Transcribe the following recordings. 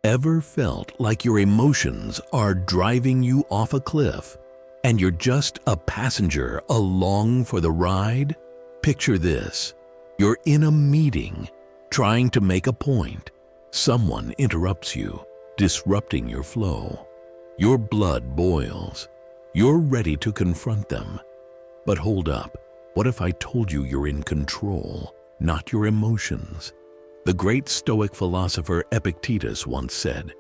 Ever felt like your emotions are driving you off a cliff and you're just a passenger along for the ride? Picture this. You're in a meeting, trying to make a point. Someone interrupts you, disrupting your flow. Your blood boils. You're ready to confront them. But hold up. What if I told you you're in control, not your emotions? The great Stoic philosopher Epictetus once said,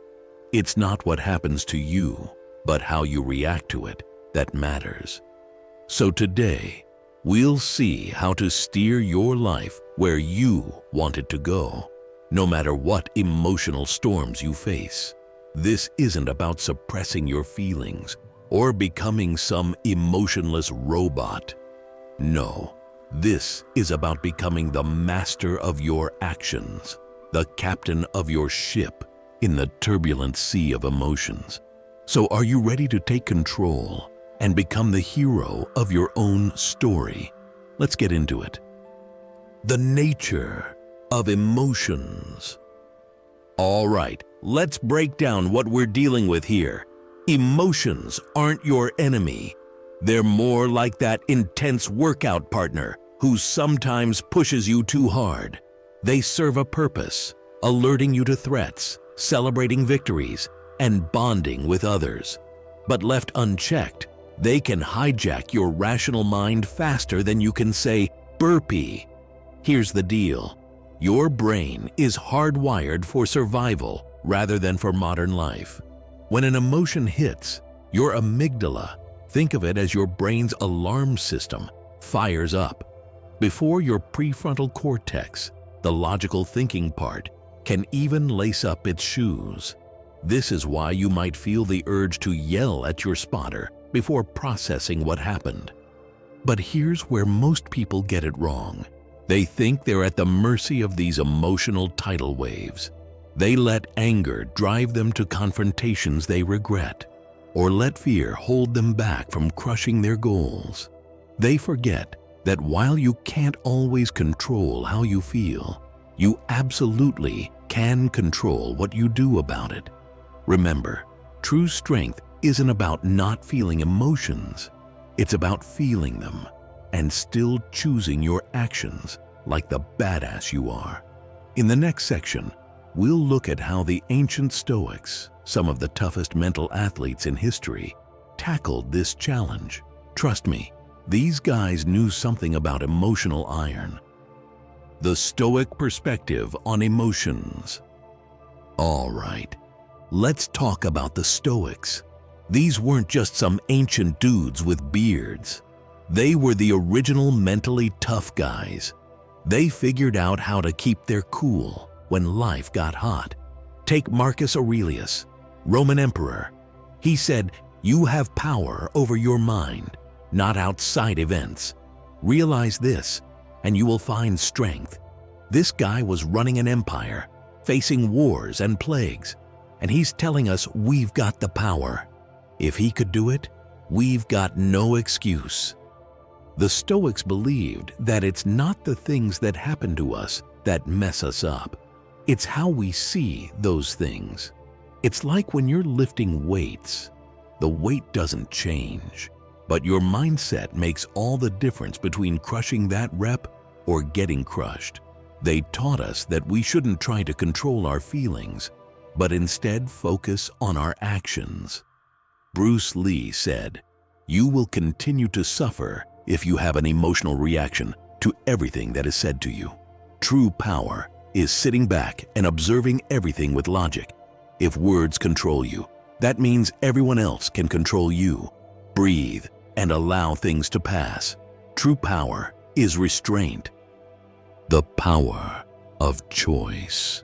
"It's not what happens to you, but how you react to it that matters." So today, we'll see how to steer your life where you want it to go, no matter what emotional storms you face. This isn't about suppressing your feelings or becoming some emotionless robot. No. This is about becoming the master of your actions, the captain of your ship in the turbulent sea of emotions. So are you ready to take control and become the hero of your own story? Let's get into it. The nature of emotions. All right, let's break down what we're dealing with here. Emotions aren't your enemy. They're more like that intense workout partner who sometimes pushes you too hard. They serve a purpose, alerting you to threats, celebrating victories, and bonding with others. But left unchecked, they can hijack your rational mind faster than you can say, "burpee." Here's the deal. Your brain is hardwired for survival rather than for modern life. When an emotion hits, your amygdala, think of it as your brain's alarm system, fires up. Before your prefrontal cortex, the logical thinking part, can even lace up its shoes. This is why you might feel the urge to yell at your spotter before processing what happened. But here's where most people get it wrong. They think they're at the mercy of these emotional tidal waves. They let anger drive them to confrontations they regret, or let fear hold them back from crushing their goals. They forget that while you can't always control how you feel, you absolutely can control what you do about it. Remember, true strength isn't about not feeling emotions. It's about feeling them and still choosing your actions like the badass you are. In the next section, we'll look at how the ancient Stoics, some of the toughest mental athletes in history, tackled this challenge. Trust me, these guys knew something about emotional iron. The Stoic perspective on emotions. All right, let's talk about the Stoics. These weren't just some ancient dudes with beards. They were the original mentally tough guys. They figured out how to keep their cool when life got hot. Take Marcus Aurelius, Roman emperor. He said, "You have power over your mind, not outside events. Realize this, and you will find strength." This guy was running an empire, facing wars and plagues, and he's telling us we've got the power. If he could do it, we've got no excuse. The Stoics believed that it's not the things that happen to us that mess us up. It's how we see those things. It's like when you're lifting weights. The weight doesn't change, but your mindset makes all the difference between crushing that rep or getting crushed. They taught us that we shouldn't try to control our feelings, but instead focus on our actions. Bruce Lee said, "You will continue to suffer if you have an emotional reaction to everything that is said to you." True power is sitting back and observing everything with logic. If words control you, that means everyone else can control you. Breathe and allow things to pass. True power is restraint. The power of choice.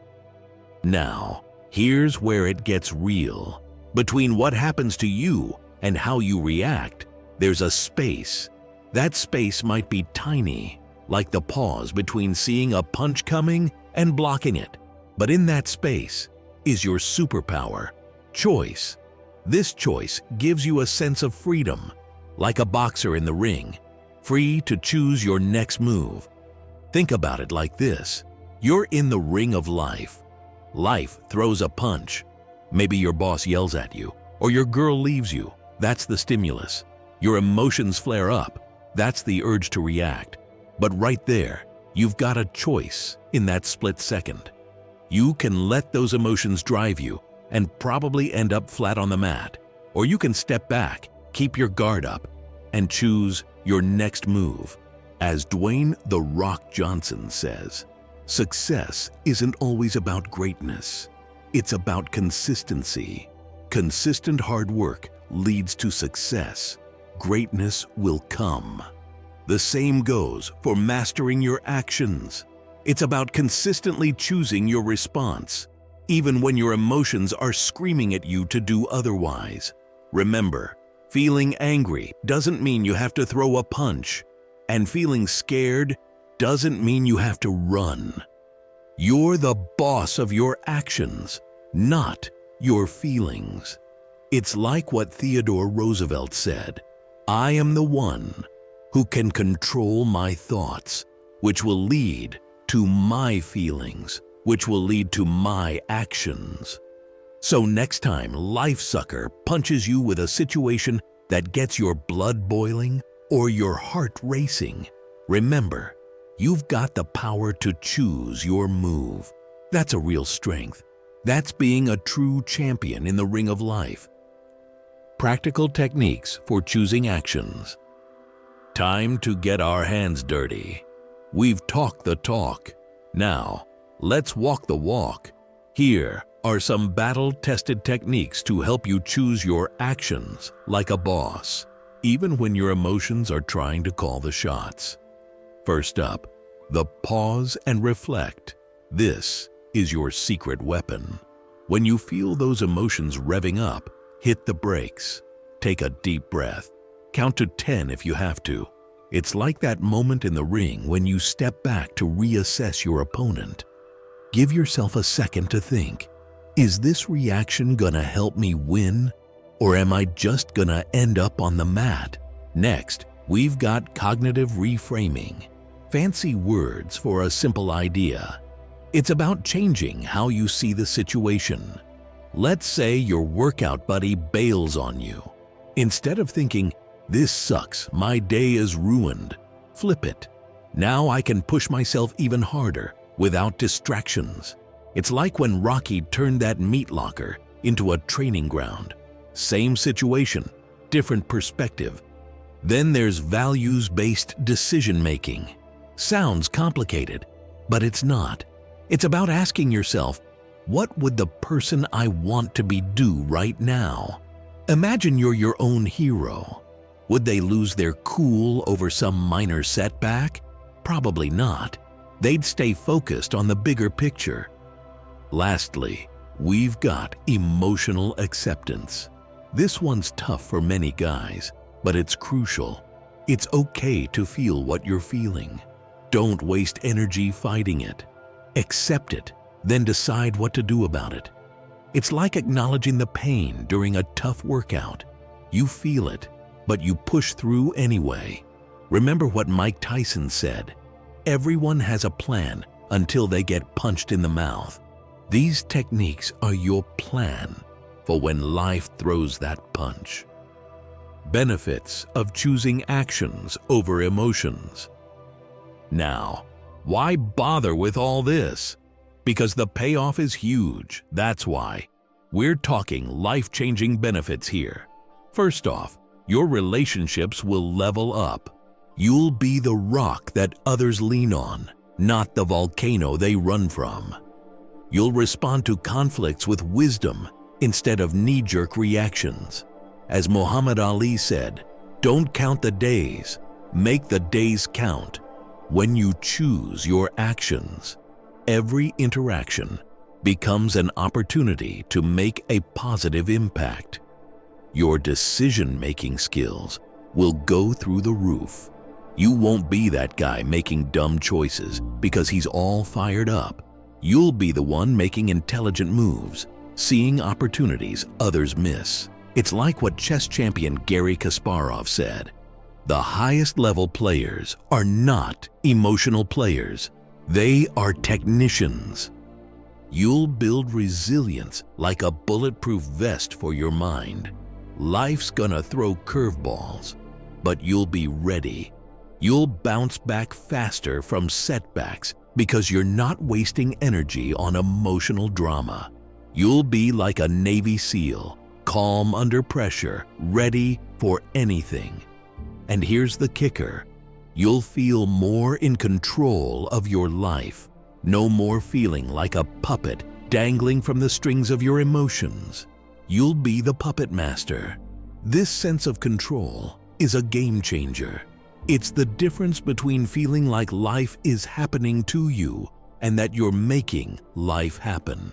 Now, here's where it gets real. Between what happens to you and how you react, there's a space. That space might be tiny, like the pause between seeing a punch coming and blocking it. But in that space is your superpower, choice. This choice gives you a sense of freedom, like a boxer in the ring, free to choose your next move. Think about it like this. You're in the ring of life. Life throws a punch. Maybe your boss yells at you, or your girl leaves you. That's the stimulus. Your emotions flare up. That's the urge to react. But right there, you've got a choice in that split second. You can let those emotions drive you and probably end up flat on the mat. Or you can step back, keep your guard up, and choose your next move. As Dwayne "The Rock" Johnson says, success isn't always about greatness. It's about consistency. Consistent hard work leads to success. Greatness will come. The same goes for mastering your actions. It's about consistently choosing your response, even when your emotions are screaming at you to do otherwise. Remember, feeling angry doesn't mean you have to throw a punch, and feeling scared doesn't mean you have to run. You're the boss of your actions, not your feelings. It's like what Theodore Roosevelt said, "I am the one who can control my thoughts, which will lead to my feelings, which will lead to my actions." So next time life sucker punches you with a situation that gets your blood boiling or your heart racing, remember, you've got the power to choose your move. That's a real strength. That's being a true champion in the ring of life. Practical techniques for choosing actions. Time to get our hands dirty. We've talked the talk. Now, let's walk the walk. Here are some battle-tested techniques to help you choose your actions like a boss, even when your emotions are trying to call the shots. First up, the pause and reflect. This is your secret weapon. When you feel those emotions revving up, hit the brakes. Take a deep breath. Count to 10 if you have to. It's like that moment in the ring when you step back to reassess your opponent. Give yourself a second to think, is this reaction gonna help me win? Or am I just gonna end up on the mat? Next, we've got cognitive reframing. Fancy words for a simple idea. It's about changing how you see the situation. Let's say your workout buddy bails on you. Instead of thinking, "This sucks, my day is ruined," flip it. "Now I can push myself even harder without distractions." It's like when Rocky turned that meat locker into a training ground. Same situation, different perspective. Then there's values-based decision-making. Sounds complicated, but it's not. It's about asking yourself, what would the person I want to be do right now? Imagine you're your own hero. Would they lose their cool over some minor setback? Probably not. They'd stay focused on the bigger picture. Lastly, we've got emotional acceptance. This one's tough for many guys, but it's crucial. It's okay to feel what you're feeling. Don't waste energy fighting it. Accept it, then decide what to do about it. It's like acknowledging the pain during a tough workout. You feel it, but you push through anyway. Remember what Mike Tyson said, "Everyone has a plan until they get punched in the mouth." These techniques are your plan for when life throws that punch. Benefits of choosing actions over emotions. Now, why bother with all this? Because the payoff is huge, that's why. We're talking life-changing benefits here. First off, your relationships will level up. You'll be the rock that others lean on, not the volcano they run from. You'll respond to conflicts with wisdom instead of knee-jerk reactions. As Muhammad Ali said, "Don't count the days, make the days count." When you choose your actions, every interaction becomes an opportunity to make a positive impact. Your decision-making skills will go through the roof. You won't be that guy making dumb choices because he's all fired up. You'll be the one making intelligent moves, seeing opportunities others miss. It's like what chess champion Garry Kasparov said, "The highest level players are not emotional players. They are technicians." You'll build resilience like a bulletproof vest for your mind. Life's gonna throw curveballs, but you'll be ready. You'll bounce back faster from setbacks because you're not wasting energy on emotional drama. You'll be like a Navy SEAL, calm under pressure, ready for anything. And here's the kicker. You'll feel more in control of your life. No more feeling like a puppet dangling from the strings of your emotions. You'll be the puppet master. This sense of control is a game changer. It's the difference between feeling like life is happening to you and that you're making life happen.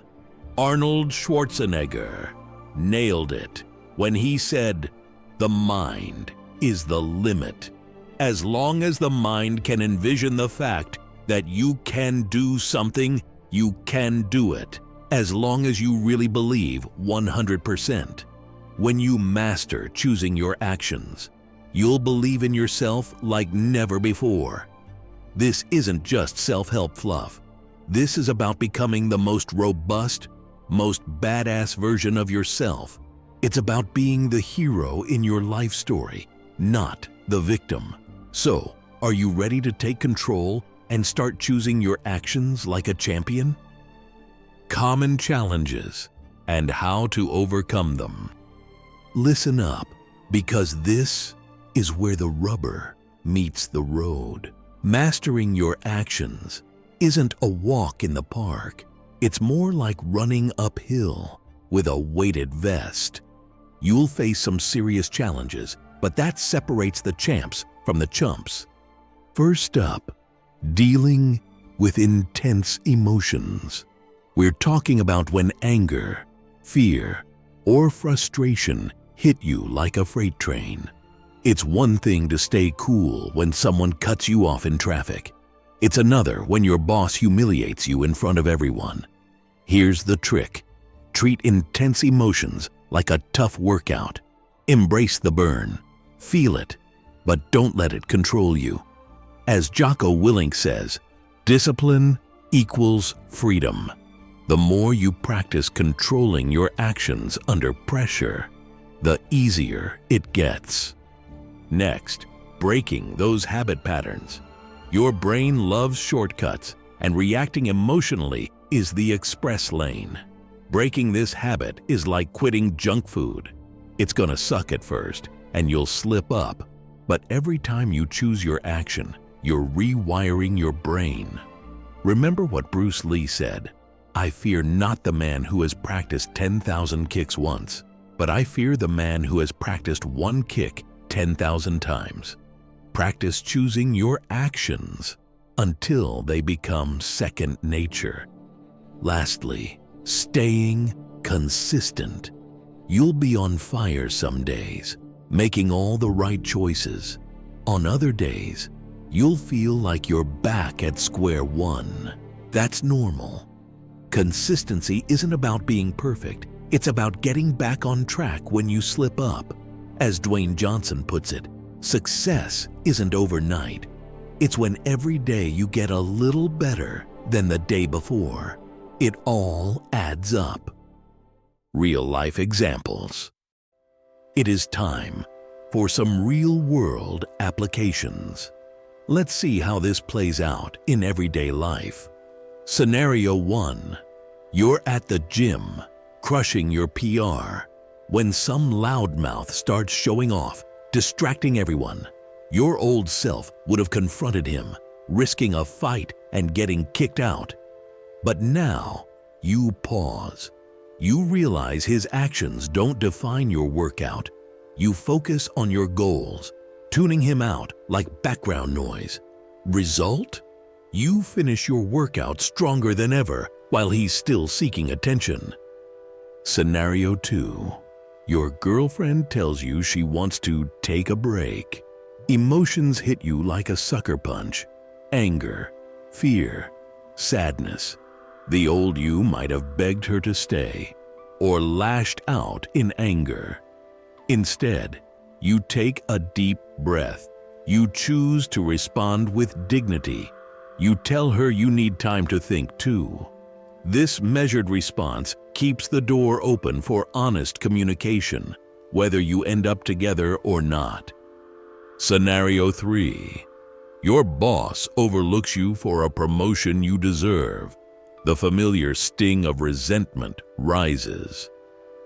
Arnold Schwarzenegger nailed it when he said, "The mind is the limit." As long as the mind can envision the fact that you can do something, you can do it, as long as you really believe 100%. When you master choosing your actions, you'll believe in yourself like never before. This isn't just self-help fluff. This is about becoming the most robust, most badass version of yourself. It's about being the hero in your life story, not the victim. So, are you ready to take control and start choosing your actions like a champion? Common challenges and how to overcome them. Listen up, because this is where the rubber meets the road. Mastering your actions isn't a walk in the park. It's more like running uphill with a weighted vest. You'll face some serious challenges, but that separates the champs from the chumps. First up, dealing with intense emotions. We're talking about when anger, fear, or frustration hit you like a freight train. It's one thing to stay cool when someone cuts you off in traffic. It's another when your boss humiliates you in front of everyone. Here's the trick. Treat intense emotions like a tough workout. Embrace the burn. Feel it, but don't let it control you. As Jocko Willink says, discipline equals freedom. The more you practice controlling your actions under pressure, the easier it gets. Next, breaking those habit patterns. Your brain loves shortcuts, and reacting emotionally is the express lane. Breaking this habit is like quitting junk food. It's gonna suck at first, and you'll slip up. But every time you choose your action, you're rewiring your brain. Remember what Bruce Lee said, "I fear not the man who has practiced 10,000 kicks once, but I fear the man who has practiced one kick 10,000 times." Practice choosing your actions until they become second nature. Lastly, staying consistent. You'll be on fire some days, making all the right choices. On other days, you'll feel like you're back at square one. That's normal. Consistency isn't about being perfect. It's about getting back on track when you slip up. As Dwayne Johnson puts it, success isn't overnight. It's when every day you get a little better than the day before. It all adds up. Real-life examples. It is time for some real-world applications. Let's see how this plays out in everyday life. Scenario 1. You're at the gym, crushing your PR, when some loudmouth starts showing off, distracting everyone. Your old self would have confronted him, risking a fight and getting kicked out. But now, you pause. You realize his actions don't define your workout. You focus on your goals, tuning him out like background noise. Result? You finish your workout stronger than ever while he's still seeking attention. Scenario 2. Your girlfriend tells you she wants to take a break. Emotions hit you like a sucker punch. Anger, fear, sadness. The old you might have begged her to stay or lashed out in anger. Instead, you take a deep breath. You choose to respond with dignity. You tell her you need time to think too. This measured response keeps the door open for honest communication, whether you end up together or not. Scenario 3. Your boss overlooks you for a promotion you deserve. The familiar sting of resentment rises.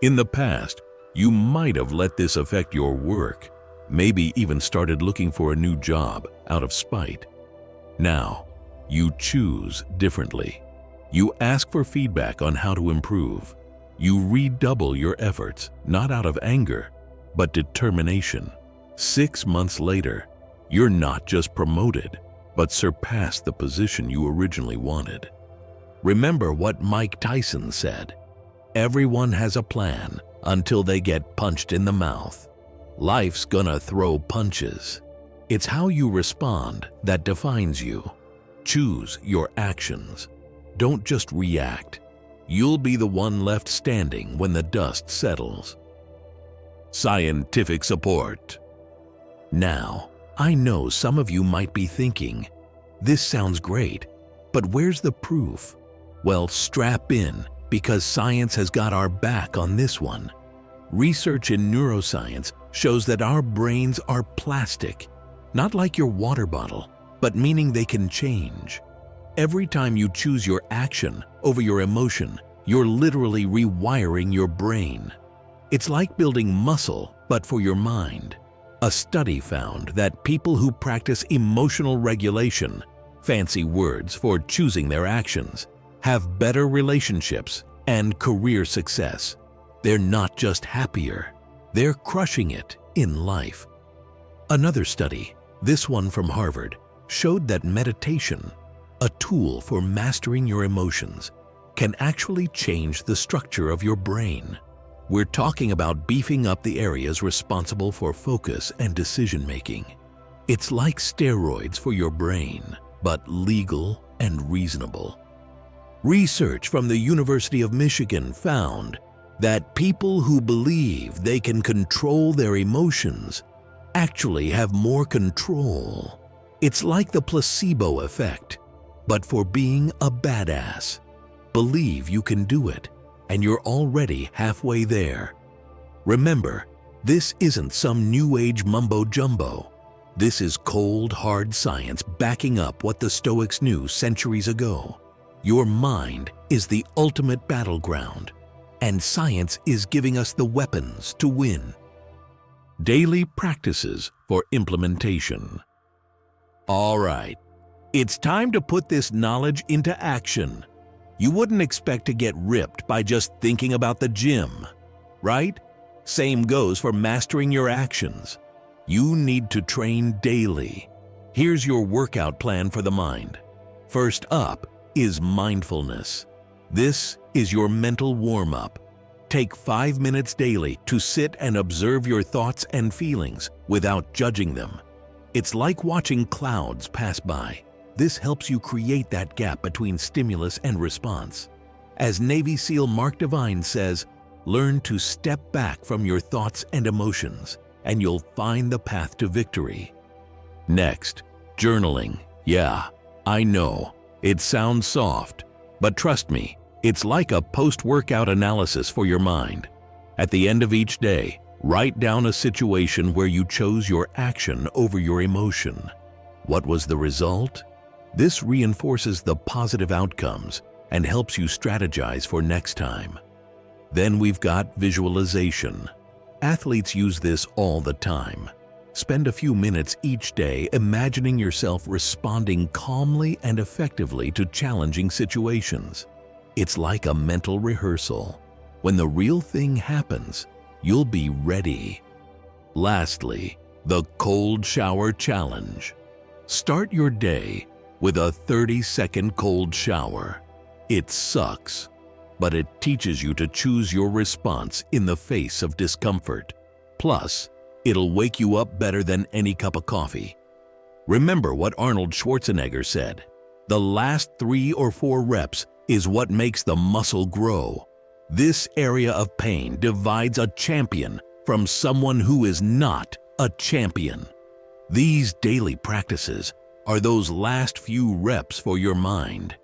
In the past, you might have let this affect your work, maybe even started looking for a new job out of spite. Now, you choose differently. You ask for feedback on how to improve. You redouble your efforts, not out of anger, but determination. 6 months later, you're not just promoted, but surpassed the position you originally wanted. Remember what Mike Tyson said, "Everyone has a plan until they get punched in the mouth." Life's gonna throw punches. It's how you respond that defines you. Choose your actions. Don't just react. You'll be the one left standing when the dust settles. Scientific support. Now, I know some of you might be thinking, this sounds great, but where's the proof? Well, strap in, because science has got our back on this one. Research in neuroscience shows that our brains are plastic, not like your water bottle, but meaning they can change. Every time you choose your action over your emotion, you're literally rewiring your brain. It's like building muscle, but for your mind. A study found that people who practice emotional regulation, fancy words for choosing their actions, have better relationships and career success. They're not just happier, they're crushing it in life. Another study, this one from Harvard, showed that meditation, a tool for mastering your emotions, can actually change the structure of your brain. We're talking about beefing up the areas responsible for focus and decision-making. It's like steroids for your brain, but legal and reasonable. Research from the University of Michigan found that people who believe they can control their emotions actually have more control. It's like the placebo effect, but for being a badass. Believe you can do it, and you're already halfway there. Remember, this isn't some new age mumbo-jumbo. This is cold, hard science backing up what the Stoics knew centuries ago. Your mind is the ultimate battleground, and science is giving us the weapons to win. Daily practices for implementation. All right, it's time to put this knowledge into action. You wouldn't expect to get ripped by just thinking about the gym, right? Same goes for mastering your actions. You need to train daily. Here's your workout plan for the mind. First up is mindfulness. This is your mental warm-up. Take 5 minutes daily to sit and observe your thoughts and feelings without judging them. It's like watching clouds pass by. This helps you create that gap between stimulus and response. As Navy SEAL Mark Devine says, learn to step back from your thoughts and emotions, and you'll find the path to victory. Next, journaling. Yeah, I know, it sounds soft, but trust me, it's like a post-workout analysis for your mind. At the end of each day, write down a situation where you chose your action over your emotion. What was the result? This reinforces the positive outcomes and helps you strategize for next time. Then we've got visualization. Athletes use this all the time. Spend a few minutes each day imagining yourself responding calmly and effectively to challenging situations. It's like a mental rehearsal. When the real thing happens, you'll be ready. Lastly, the cold shower challenge. Start your day with a 30-second cold shower. It sucks, but it teaches you to choose your response in the face of discomfort. Plus, it'll wake you up better than any cup of coffee. Remember what Arnold Schwarzenegger said, the last 3 or 4 reps is what makes the muscle grow. This area of pain divides a champion from someone who is not a champion. These daily practices are those last few reps for your mind.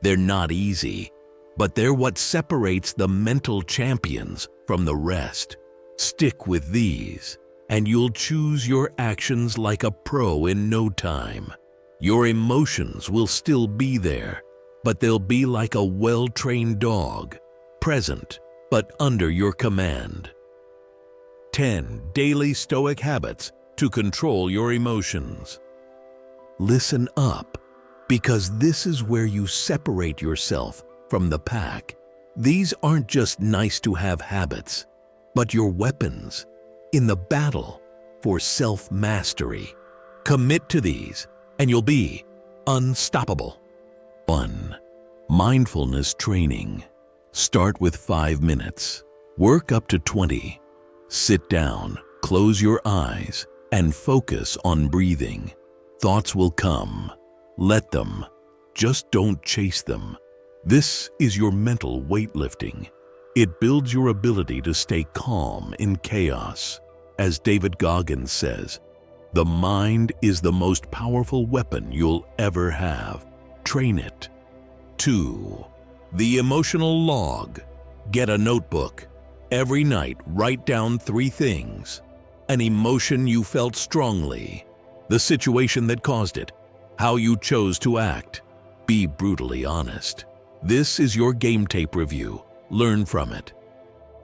They're not easy, but they're what separates the mental champions from the rest. Stick with these, and you'll choose your actions like a pro in no time. Your emotions will still be there, but they'll be like a well-trained dog, present but under your command. 10 daily Stoic habits to control your emotions. Listen up, because this is where you separate yourself from the pack. These aren't just nice-to-have habits, but your weapons in the battle for self-mastery. Commit to these, and you'll be unstoppable. 1. Mindfulness training. Start with 5 minutes. Work up to 20. Sit down, close your eyes, and focus on breathing. Thoughts will come. Let them. Just don't chase them. This is your mental weightlifting. It builds your ability to stay calm in chaos. As David Goggins says, the mind is the most powerful weapon you'll ever have. Train it. 2. The emotional log. Get a notebook. Every night, write down 3 things. An emotion you felt strongly, the situation that caused it, how you chose to act. Be brutally honest. This is your game tape review. Learn from it.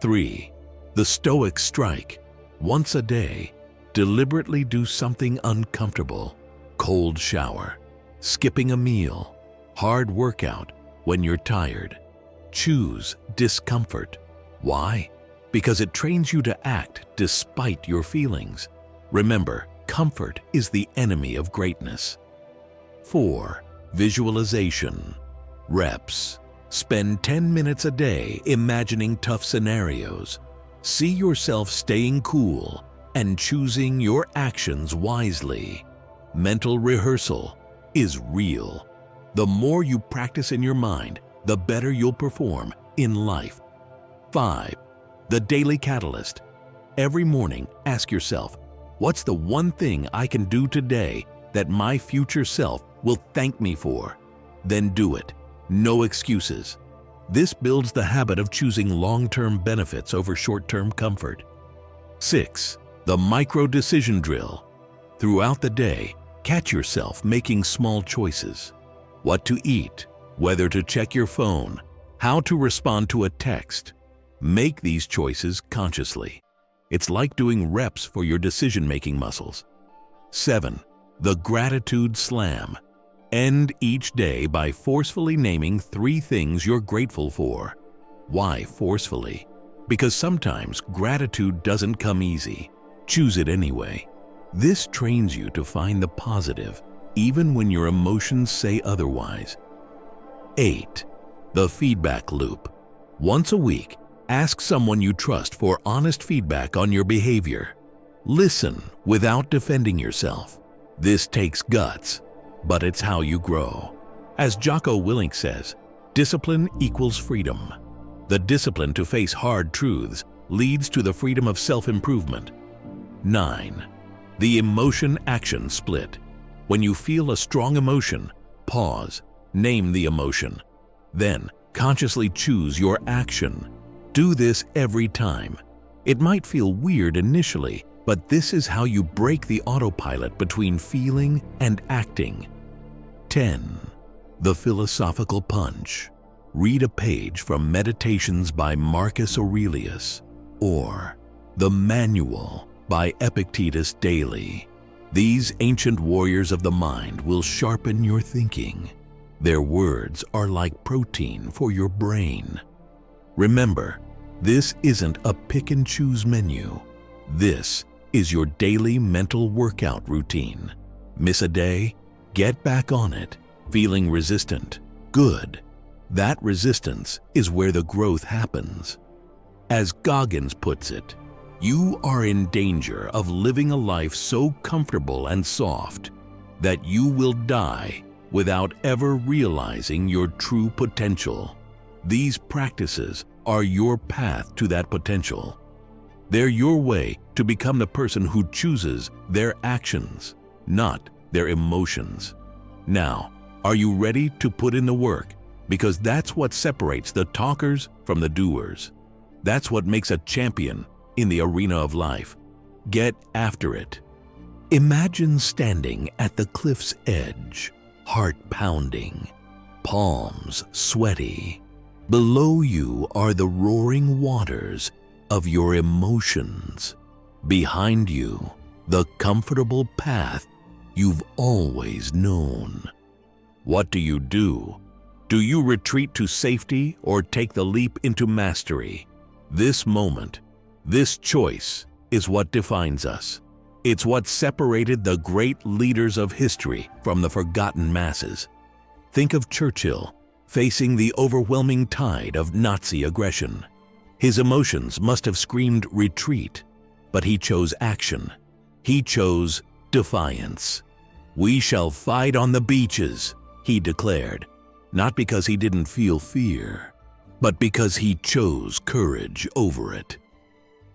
3. The Stoic strike. Once a day, deliberately do something uncomfortable. Cold shower, skipping a meal, hard workout when you're tired. Choose discomfort. Why? Because it trains you to act despite your feelings. Remember, comfort is the enemy of greatness. 4. Visualization. Reps. Spend 10 minutes a day imagining tough scenarios. See yourself staying cool and choosing your actions wisely. Mental rehearsal is real. The more you practice in your mind, the better you'll perform in life. 5. The daily catalyst. Every morning, ask yourself, what's the one thing I can do today that my future self will thank me for? Then do it. No excuses. This builds the habit of choosing long-term benefits over short-term comfort. 6. The micro-decision drill. Throughout the day, catch yourself making small choices. What to eat, whether to check your phone, how to respond to a text. Make these choices consciously. It's like doing reps for your decision-making muscles. 7. The gratitude slam. End each day by forcefully naming 3 things you're grateful for. Why forcefully? Because sometimes gratitude doesn't come easy. Choose it anyway. This trains you to find the positive, even when your emotions say otherwise. 8. The feedback loop. Once a week, ask someone you trust for honest feedback on your behavior. Listen without defending yourself. This takes guts, but it's how you grow. As Jocko Willink says, discipline equals freedom. The discipline to face hard truths leads to the freedom of self-improvement. 9. The emotion-action split. When you feel a strong emotion, pause, name the emotion. Then, consciously choose your action. Do this every time. It might feel weird initially, but this is how you break the autopilot between feeling and acting. 10. The philosophical punch. Read a page from Meditations by Marcus Aurelius or The Manual by Epictetus daily. These ancient warriors of the mind will sharpen your thinking. Their words are like protein for your brain. Remember, this isn't a pick-and-choose menu. This is your daily mental workout routine. Miss a day? Get back on it. Feeling resistant? Good. That resistance is where the growth happens. As Goggins puts it, you are in danger of living a life so comfortable and soft that you will die without ever realizing your true potential. These practices are your path to that potential. They're your way to become the person who chooses their actions, not their emotions. Now, are you ready to put in the work? because that's what separates the talkers from the doers. That's what makes a champion in the arena of life. Get after it. Imagine standing at the cliff's edge, heart pounding, palms sweaty. Below you are the roaring waters of your emotions. Behind you, the comfortable path you've always known. What do? Do you retreat to safety or take the leap into mastery? This moment, this choice is what defines us. It's what separated the great leaders of history from the forgotten masses. Think of Churchill facing the overwhelming tide of Nazi aggression. His emotions must have screamed retreat, but he chose action. He chose defiance. "We shall fight on the beaches," he declared, not because he didn't feel fear, but because he chose courage over it.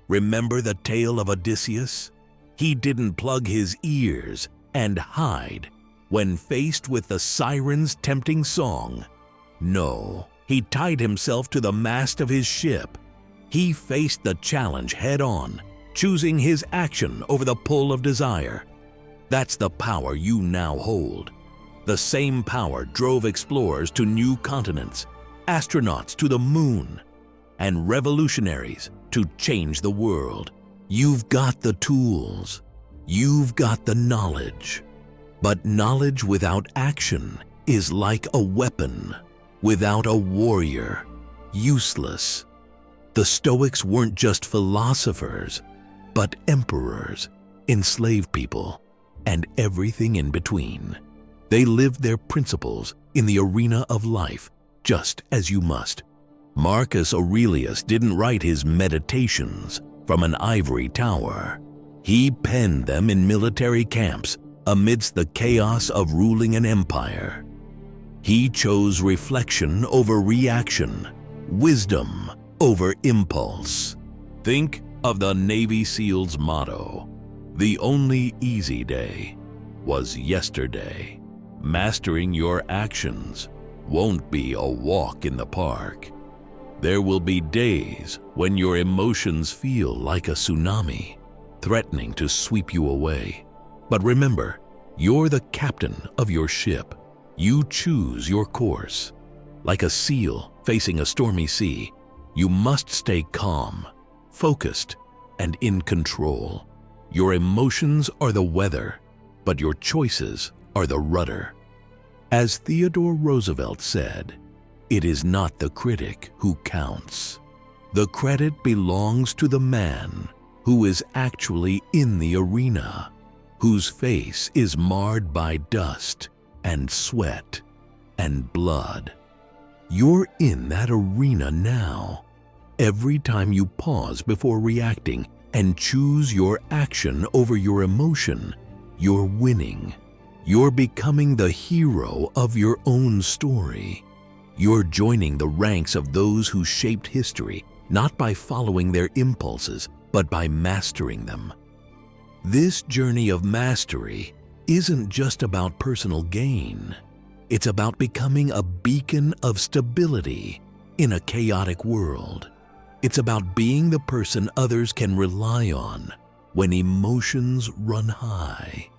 Remember the tale of Odysseus? He didn't plug his ears and hide when faced with the siren's tempting song. No, he tied himself to the mast of his ship. He faced the challenge head on, choosing his action over the pull of desire. That's the power you now hold. The same power drove explorers to new continents, astronauts to the moon, and revolutionaries to change the world. You've got the tools. You've got the knowledge. But knowledge without action is like a weapon without a warrior, useless. The Stoics weren't just philosophers, but emperors, enslaved people, and everything in between. They lived their principles in the arena of life, just as you must. Marcus Aurelius didn't write his meditations from an ivory tower. He penned them in military camps amidst the chaos of ruling an empire. He chose reflection over reaction, wisdom over impulse. Think of the Navy SEAL's motto: "The only easy day was yesterday." Mastering your actions won't be a walk in the park. There will be days when your emotions feel like a tsunami, threatening to sweep you away. But remember, you're the captain of your ship. You choose your course. Like a seal facing a stormy sea, you must stay calm, focused, and in control. Your emotions are the weather, but your choices are the rudder. As Theodore Roosevelt said, "It is not the critic who counts. The credit belongs to the man who is actually in the arena, whose face is marred by dust and sweat and blood." You're in that arena now. Every time you pause before reacting and choose your action over your emotion, you're winning. You're becoming the hero of your own story. You're joining the ranks of those who shaped history, not by following their impulses, but by mastering them. This journey of mastery isn't just about personal gain. It's about becoming a beacon of stability in a chaotic world. It's about being the person others can rely on when emotions run high.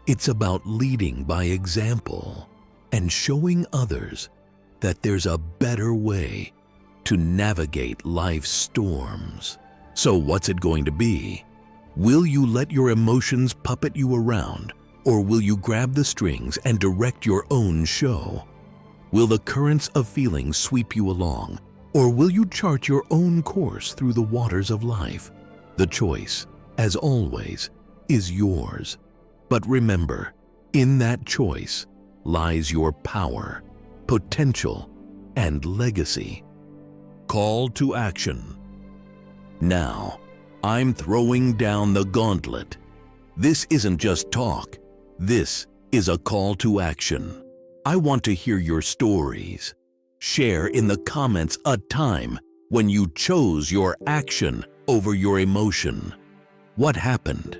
It's about leading by example and showing others that there's a better way to navigate life's storms. So what's it going to be? Will you let your emotions puppet you around, or will you grab the strings and direct your own show? Will the currents of feelings sweep you along, or will you chart your own course through the waters of life? The choice, as always, is yours. But remember, in that choice lies your power, potential, and legacy. Call to action. Now, I'm throwing down the gauntlet. This isn't just talk. This is a call to action. I want to hear your stories. Share in the comments a time when you chose your action over your emotion. What happened?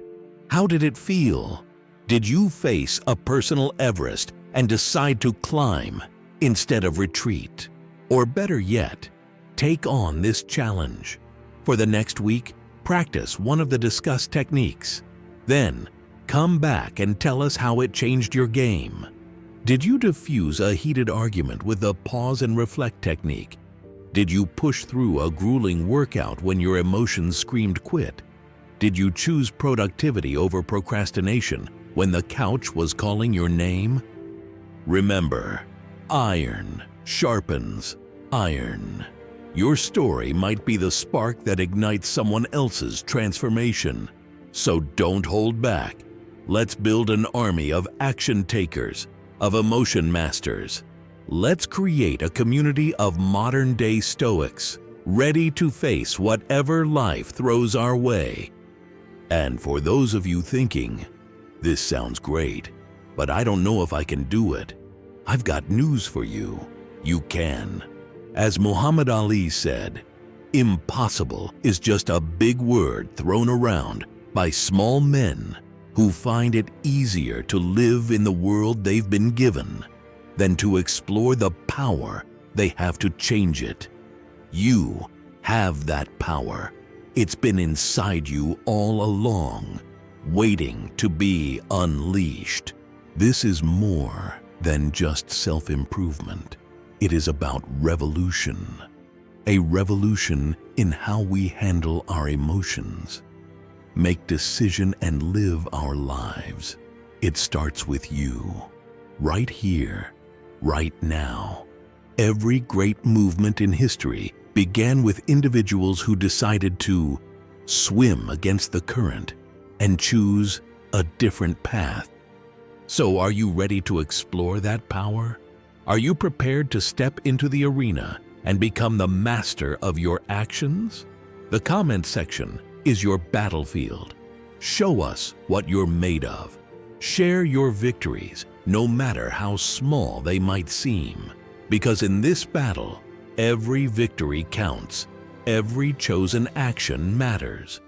How did it feel? Did you face a personal Everest and decide to climb? instead of retreat. Or better yet, take on this challenge. For the next week, practice one of the discussed techniques. Then, come back and tell us how it changed your game. Did you diffuse a heated argument with the pause and reflect technique? Did you push through a grueling workout when your emotions screamed quit? Did you choose productivity over procrastination when the couch was calling your name? Remember, iron sharpens iron. Your story might be the spark that ignites someone else's transformation. So don't hold back. Let's build an army of action takers, of emotion masters. Let's create a community of modern-day Stoics, ready to face whatever life throws our way. And for those of you thinking, this sounds great, but I don't know if I can do it, I've got news for you. You can. As Muhammad Ali said, impossible is just a big word thrown around by small men who find it easier to live in the world they've been given than to explore the power they have to change it. You have that power. It's been inside you all along, waiting to be unleashed. This is more than just self-improvement. It is about revolution. A revolution in how we handle our emotions, make decisions, and live our lives. It starts with you, right here, right now. Every great movement in history began with individuals who decided to swim against the current and choose a different path. So are you ready to explore that power? Are you prepared to step into the arena and become the master of your actions? The comment section is your battlefield. Show us what you're made of. Share your victories, no matter how small they might seem. Because in this battle, every victory counts. Every chosen action matters.